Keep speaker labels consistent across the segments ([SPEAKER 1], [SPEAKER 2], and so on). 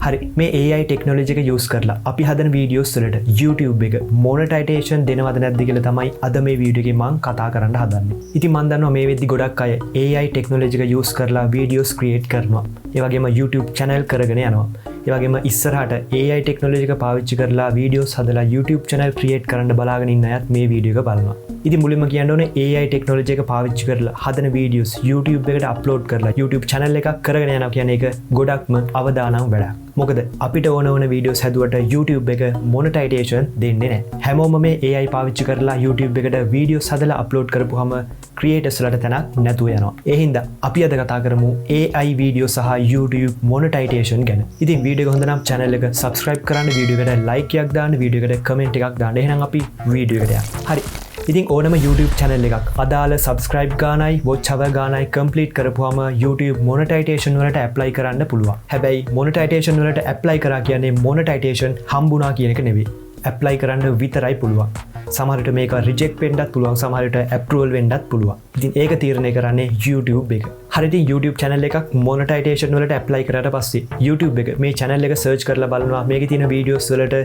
[SPEAKER 1] හරි මේ AI technology එක යූස් කරලා අපි හදන වීඩියෝස් වලට YouTube එක මොනටයිසේෂන් දෙනවද නැද්ද කියලා තමයි අද මේ වීඩියෝ එකේ මම කතා කරන්න හදන්නේ. ඉතින් මම දන්නවා මේ වෙද්දි ගොඩක් අය AI ටෙක්නොලොජි එක යූස් කරලා වීඩියෝස් ක්‍රියේට් කරනවා. ඒ වගේම YouTube channel කරගෙන යනවා. ඒ වගේම ඉස්සරහට AI ටෙක්නොලොජි එක පාවිච්චි කරලා වීඩියෝස් හදලා YouTube channel ක්‍රියේට් කරන්න බලාගෙන ඉන්න අයත් මේ වීඩියෝ එක බලනවා. ඉතින් මුලින්ම කියන්න ඕනේ AI ටෙක්නොලොජි එක පාවිච්චි කරලා හදන වීඩියෝස් YouTube එකට අප්ලෝඩ් කරලා YouTube channel එකක් කරගෙන යනවා කියන්නේ ඒක ගොඩක්ම අවදානම් වැඩක්. මොකද අපිට ඕන වීඩියෝස් හැදුවට YouTube එක මොනටයිසේෂන් දෙන්නේ නැහැ. හැමෝම මේ AI පාවිච්චි කරලා YouTube එකට වීඩියෝස් හදලා අප්ලෝඩ් කරපුවාම ක්‍රියේටර්ස්ලට තැනක් නැතුව යනවා. ඒ හින්දා අපි අද කතා කරමු AI වීඩියෝ සහ YouTube මොනටයිසේෂන් ගැන. ඉතින් වීඩියෝ එක හොඳ නම් channel එක subscribe කරන්න, වීඩියෝ එකට like එකක් දාන්න, වීඩියෝ එකට comment එකක් දාන්න. එහෙනම් අපි වීඩියෝ එකට යමු. හරි. ඉතින් ඕනම YouTube channel එකක් අදාළ subscribe ගානයි watch hour ගානයි complete කරපුවාම YouTube monetization වලට apply කරන්න පුළුවන්. හැබැයි monetization වලට apply කරා කියන්නේ monetization හම්බුණා කියන එක නෙවෙයි. apply කරන්න විතරයි පුළුවන්. සමහරට මේක reject වෙන්නත් පුළුවන්, සමහරට approval වෙන්නත් පුළුවන්. ඉතින් ඒක තීරණය කරන්නේ YouTube එක. හරි ඉතින් YouTube channel එකක් monetization වලට apply කරාට පස්සේ YouTube එක මේ channel එක search කරලා බලනවා මේකේ තියෙන videos වලට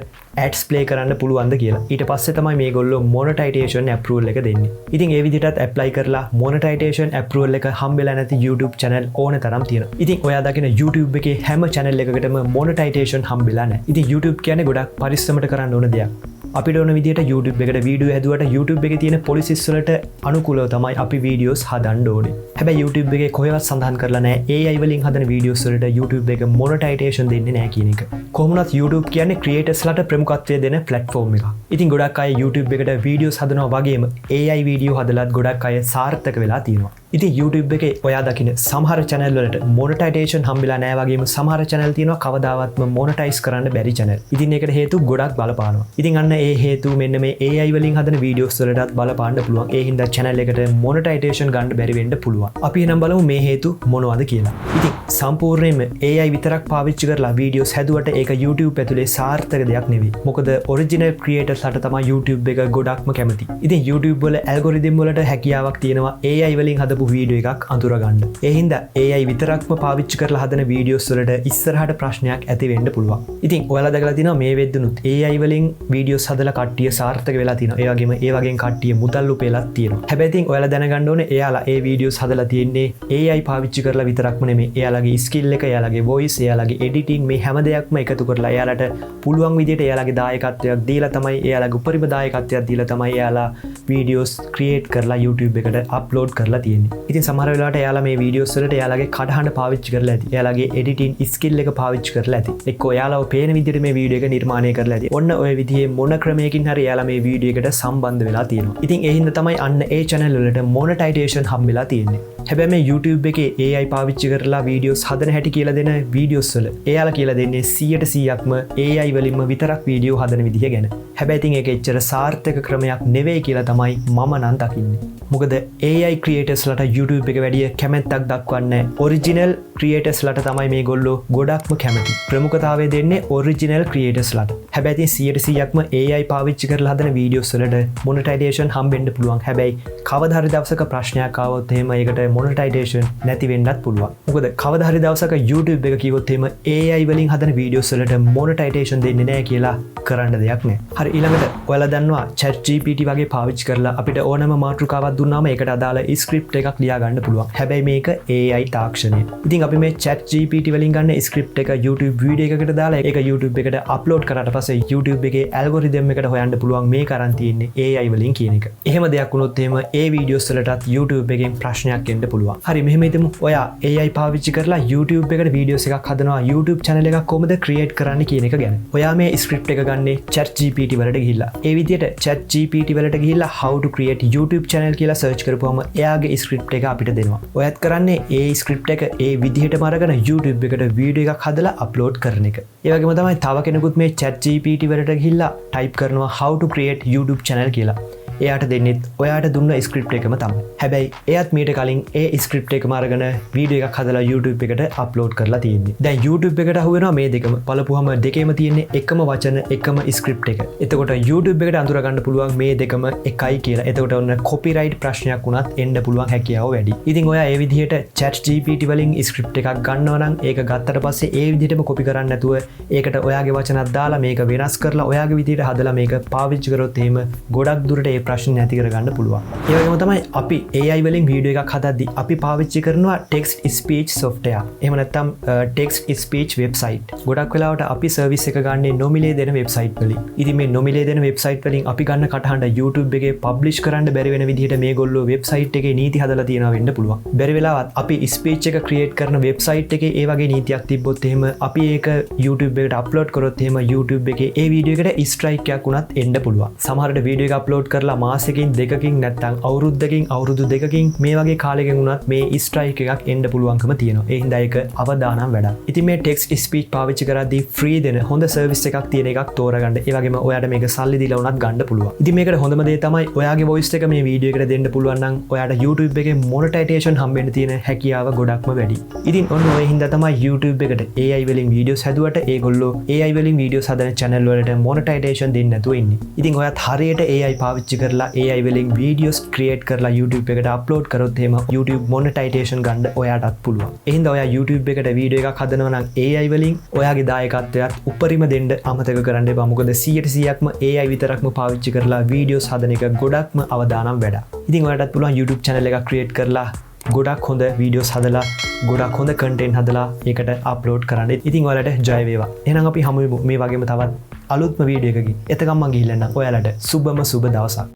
[SPEAKER 1] ads play කරන්න පුළුවන්ද කියලා. ඊට පස්සේ තමයි මේගොල්ලෝ monetization approval එක දෙන්නේ. ඉතින් ඒ විදිහටත් apply කරලා monetization approval එක හම්බෙලා නැති YouTube channel ඕන තරම් තියෙනවා. ඉතින් ඔයා දකින YouTube එකේ හැම channel එකකටම monetization හම්බෙලා නැහැ. ඉතින් YouTube කියන්නේ ගොඩක් පරිස්සමට කරන්න ඕන දෙයක්. අපිට ඕන විදිහට YouTube එකට වීඩියෝ හැදුවට YouTube එකේ තියෙන policies වලට අනුකූලව තමයි අපි videos හදන්න ඕනේ. හැබැයි YouTube එකේ කොහෙවත් සඳහන් කරලා නැහැ AI වලින් හදන videos වලට YouTube එක monetization දෙන්නේ නැහැ කියන එක. කොහොමුණත් YouTube කියන්නේ creatorsලට ප්‍රමුඛත්වය දෙන platform එකක්. ඉතින් ගොඩක් අය YouTube එකට videos හදනවා වගේම AI video හදලත් ගොඩක් අය සාර්ථක වෙලා තියෙනවා. ඉතින් YouTube එකේ ඔයා දකින සමහර channel වලට monetization හම්බෙලා නැහැ වගේම සමහර channel තියෙනවා කවදාවත්ම monetize කරන්න බැරි channel. ඉතින් ඒකට හේතු ගොඩක් බලපානවා. ඉතින් අන්න ඒ හේතු මෙන්න මේ AI වලින් හදන videos වලටත් බලපාන්න පුළුවන්. ඒ හින්දා channel එකට monetization ගන්න බැරි වෙන්න පුළුවන්. අපි එහෙනම් බලමු මේ හේතු මොනවද කියලා. ඉතින් සම්පූර්ණයෙන්ම AI විතරක් පාවිච්චි කරලා videos හැදුවට ඒක YouTube ඇතුලේ සාර්ථක දෙයක් නෙවෙයි. මොකද original creatorsලට තමයි YouTube එක ගොඩක්ම කැමති. ඉතින් YouTube වල algorithm වලට හැකියාවක් තියෙනවා AI වලින් හදපු වීඩියෝ එකක් අඳුරගන්න. ඒ හින්දා AI විතරක්ම පාවිච්චි කරලා හදන වීඩියෝස් වලට ඉස්සරහට ප්‍රශ්නයක් ඇති වෙන්න පුළුවන්. ඉතින් ඔයාලා දැකලා තියෙනවා මේ වෙද්දිනුත් AI වලින් වීඩියෝස් හදලා කට්ටිය සාර්ථක වෙලා තියෙනවා. ඒ වගේම ඒ වගේම කට්ටිය මුදල් උපයලත් තියෙනවා. හැබැයි ඉතින් ඔයාලා දැනගන්න ඕනේ එයාලා ඒ වීඩියෝස් හදලා තියෙන්නේ AI පාවිච්චි කරලා විතරක්ම නෙමෙයි. එයාලගේ ස්කිල් එක, එයාලගේ voice, එයාලගේ editing මේ හැම දෙයක්ම එකතු කරලා එයාලට පුළුවන් විදිහට එයාලගේ දායකත්වයක් දීලා තමයි, එයාලගේ උපරිම දායකත්වයක් දීලා තමයි එයාලා වීඩියෝස් ක්‍රියේට් කරලා YouTube එකට අප්ලෝඩ් කරලා තියෙන්නේ. ඉතින් සමහර වෙලාවට එයාලා මේ වීඩියෝස් වලට එයාලගේ කඩහඬ පාවිච්චි කරලා ඇති. එයාලගේ editing skill එක පාවිච්චි කරලා ඇති. එක්කෝ එයාලව පේන විදිහට මේ වීඩියෝ එක නිර්මාණය කරලා ඇති. ඔන්න ඔය විදිහේ මොන ක්‍රමයකින් හරි එයාලා මේ වීඩියෝ එකට සම්බන්ධ වෙලා තියෙනවා. ඉතින් ඒ හින්දා තමයි අන්න ඒ channel වලට monetization හම්බෙලා තියෙන්නේ. හැබැයි මේ YouTube එකේ AI පාවිච්චි කරලා වීඩියෝස් හදන හැටි කියලා දෙන වීඩියෝස් වල එයාලා කියලා දෙන්නේ 100%ක්ම AI වලින්ම විතරක් වීඩියෝ හදන විදිහ ගැන. හැබැයි ඉතින් ඒක එච්චර සාර්ථක ක්‍රමයක් නෙවෙයි කියලා තමයි මම නම් දකින්නේ. මොකද AI creatorsලට YouTube එක වැඩිය කැමැත්තක් දක්වන්නේ original creatorsලට තමයි මේගොල්ලෝ ගොඩක්ම කැමති. ප්‍රමුඛතාවය දෙන්නේ original creatorsලට. හැබැයි ඉතින් 100%ක්ම AI පාවිච්චි කරලා හදන වීඩියෝස් වලට monetization හම්බෙන්න පුළුවන්. හැබැයි කවදා හරි දවසක ප්‍රශ්නයක් ආවොත් එහෙම ඒකට monetization නැති වෙන්නත් පුළුවන්. මොකද කවදා හරි දවසක YouTube එක කිව්වොත් එහෙම AI වලින් හදන වීඩියෝස් වලට monetization දෙන්නේ නැහැ කියලා කරන්න දෙයක් නැහැ. හරි ඊළඟට ඔයාලා දන්නවා ChatGPT වගේ පාවිච්චි කරලා අපිට ඕනම මාතෘකාවක් දුන්නාම ඒකට අදාළ ස්ක්‍රිප්ට් එකක් ලියා ගන්න පුළුවන්. හැබැයි මේක AI තාක්ෂණය. ඉතින් අපි මේ ChatGPT වලින් ගන්න ස්ක්‍රිප්ට් එක YouTube වීඩියෝ එකකට දාලා ඒක YouTube එකට අප්ලෝඩ් කරාට පස්සේ YouTube එකේ ඇල්ගොරිතම් එකට හොයන්න පුළුවන් මේක අරන් තියෙන්නේ AI වලින් කියන එක. එහෙම දෙයක් වුණොත් එහෙම ඒ වීඩියෝස් වලටත් YouTube එකෙන් ප්‍රශ්නයක් එන්න පුළුවන්. හරි මෙහෙම හිතමු ඔයා AI පාවිච්චි කරලා YouTube එකට වීඩියෝස් එකක් හදනවා YouTube channel එකක් කොහොමද ක්‍රියේට් කරන්න කියන එක ගැන. ඔයා මේ ස්ක්‍රිප්ට් එක ගන්නේ ChatGPT වලට ගිහිල්ලා. ඒ විදිහට ChatGPT වලට ගිහිල්ලා how to create YouTube channel කියලා සර්ච් කරපුවම එයාගේ ස්ක්‍රිප්ට් එක අපිට දෙනවා. ඔයත් කරන්නේ ඒ ස්ක්‍රිප්ට් එක ඒ විදිහටම අරගෙන YouTube එකට වීඩියෝ එකක් හදලා අප්ලෝඩ් කරන එක. ඒ වගේම තමයි තව කෙනෙකුත් මේ ChatGPT වලට ගිහිල්ලා type කරනවා how to create YouTube channel කියලා. එයාට දෙන්නෙත් ඔයාට දුන්න ස්ක්‍රිප්ට් එකම තමයි. හැබැයි එයත් මීට කලින් ඒ ස්ක්‍රිප්ට් එකම අරගෙන වීඩියෝ එකක් හදලා YouTube එකට අප්ලෝඩ් කරලා තියෙන්නේ. දැන් YouTube එකට අහු වෙනවා මේ දෙකම. බලපුවම දෙකේම තියෙන්නේ එකම වචන එකම ස්ක්‍රිප්ට් එක. එතකොට YouTube එකට අඳුර ගන්න පුළුවන් මේ දෙකම එකයි කියලා. එතකොට ඔන්න කොපිරයිට් ප්‍රශ්නයක් වුණත් එන්න පුළුවන් හැකියාව වැඩි. ඉතින් ඔයා ඒ විදිහට chat GPT වලින් ස්ක්‍රිප්ට් එකක් ගන්නවා නම් ඒක ගත්තට පස්සේ ඒ විදිහටම කොපි කරන්න නැතුව ඒකට ඔයාගේ වචනක් දාලා මේක වෙනස් කරලා ඔයාගේ විදිහට හදලා මේක පාවිච්චි කරොත් එහෙම ගොඩක් දුරට ඒ ප්‍රශ්න නැති කරගන්න පුළුවන්. ඒ වගේම තමයි අපි AI වලින් වීඩියෝ එකක් හදද්දී අපි පාවිච්චි කරනවා text speech software. එහෙම නැත්නම් text speech website. ගොඩක් වෙලාවට අපි සර්විස් එක ගන්නේ නොමිලේ දෙන වෙබ්සයිට් වලින්. ඉතින් මේ නොමිලේ දෙන වෙබ්සයිට් වලින් අපි ගන්න කටහඬ YouTube එකේ පබ්ලිෂ් කරන්න බැරි වෙන විදිහට මේගොල්ලෝ වෙබ්සයිට් එකේ නීති හදලා තියෙනවා වෙන්න පුළුවන්. බැරි වෙලාවත් අපි ස්පීච් එක ක්‍රියේට් කරන වෙබ්සයිට් එකේ ඒ වගේ නීතියක් තිබ්බොත් එහෙම අපි ඒක YouTube එකට අප්ලෝඩ් කරොත් එහෙම YouTube එකේ ඒ වීඩියෝ එකට ස්ට්‍රයික් එකක් වුණත් එන්න පුළුවන්. සමහරට වීඩියෝ එක අප්ලෝඩ් කරලා මාසෙකින් දෙකකින් නැත්නම් අවුරුද්දකින් අවුරුදු දෙකකින් මේ වගේ කාලෙකින් වුණත් මේ ස්ට්‍රයික් එකක් එන්න පුළුවන්කම තියෙනවා. ඒ හින්දා ඒක අවදානම් වැඩක්. ඉතින් මේ ටෙක්ස්ට් ස්පීච් පාවිච්චි කරද්දී ෆ්‍රී දෙන හොඳ සර්විස් එකක් තියෙන එකක් තෝරගන්න. ඒ වගේම ඔයාට මේක සල්ලි දීලා වුණත් ගන්න පුළුවන්. ඉතින් මේකට හොඳම දේ තමයි ඔයාගේ වොයිස් එක මේ වීඩියෝ එකට දෙන්න පුළුවන් නම් ඔයාට YouTube එකේ මොනටයිසේෂන් හම්බෙන්න තියෙන හැකියාව ගොඩක්ම වැඩි. ඉතින් ඔන්න ඔය හින්දා තමයි YouTube එකට AI වලින් වීඩියෝස් හැදුවට ඒගොල්ලෝ AI වලින් වීඩියෝස් හදන channel වලට මොනටයිසේෂන් දෙන්නේ නැතුව ඉන්නේ. ඉතින් ඔයාත් හරියට AI පාවිච්චි කරලා AI වලින් වීඩියෝස් ක්‍රියේට් කරලා YouTube එකට අප්ලෝඩ් කරොත් එහෙම YouTube මොනටයිසේෂන් ගන්න ඔයාටත් පුළුවන්. ඒ හින්දා ඔයා YouTube එකට වීඩියෝ එකක් හදනවා නම් AI වලින් ඔයාගේ දායකත්වයත් උපරිම දෙන්න අමතක කරන්න එපා. මොකද 100%ක්ම AI විතරක්ම පාවිච්චි කරලා වීඩියෝස් හදන එක ගොඩක්ම අවදානම් වැඩක්. ඉතින් ඔයාටත් පුළුවන් YouTube channel එකක් ක්‍රියේට් කරලා ගොඩක් හොඳ වීඩියෝස් හදලා ගොඩක් හොඳ කන්ටෙන්ට් හදලා ඒකට අප්ලෝඩ් කරන්න. ඉතින් ඔයාලට ජය වේවා. එහෙනම් අපි හමු මේ වගේම තවත් අලුත්ම වීඩියෝ එකකින්. එතකම් මම ගිහිල්ලා නම් ඔයාලට සුබම සුබ දවසක්.